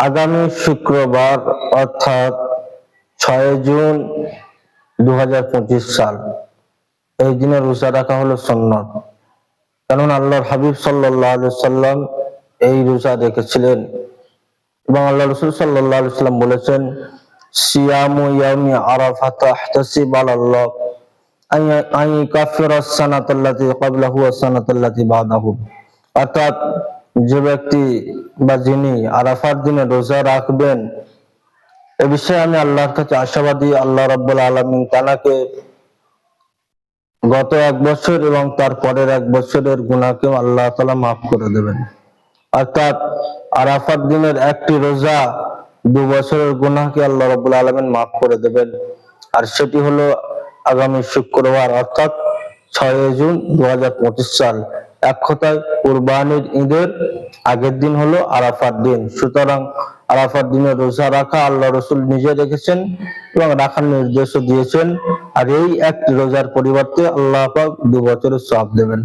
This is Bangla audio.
আগামী শুক্রবার অর্থাৎ 6 জুন 2025 সাল, এই দিনে রোজা রাখা হলো সুন্নত। কারণ আল্লাহর হাবিব সাল্লাল্লাহু আলাইহি সাল্লাম এই রোজা রেখেছিলেন এবং আল্লাহ রাসূল সাল্লাল্লাহু আলাইহি সাল্লাম বলেছেন, সিয়ামু ইয়াউমি আরাফাতা আহতাসিব আলাল্লাহ আন ইউকাফিরা আস-সানাতাল্লাতী ক্বাবলাহু ওয়াস-সানাতাল্লাতী বা'দাহু। অর্থাৎ যে ব্যক্তি বা যিনি আরাফার দিনে রোজা রাখবেন, এ বিষয়ে আমি আল্লাহর কাছে আশাবাদী, আল্লাহ রাব্বুল আলামিন তাকে গত 1 বছর এবং তার পরের 1 বছরের গুনাহকেও আল্লাহ তাআলা মাফ করে দেবেন। অর্থাৎ আরাফার দিনের একটি রোজা 2 বছরের গুনাহকে আল্লাহ রাব্বুল আলামিন মাফ করে দেবেন। আর সেটি হলো আগামী শুক্রবার অর্থাৎ 6 জুন 2025 সাল। এক কথায় কুরবানির ঈদের আগের দিন হলো আরাফার দিন। সুতরাং আরাফার দিনে রোজা রাখা আল্লাহ রাসূল নিজে রেখেছেন এবং রাখার নির্দেশও দিয়েছেন। আর এই এক রোজার পরিবর্তে আল্লাহ পাক 2 বছরের সওয়াব দেবেন।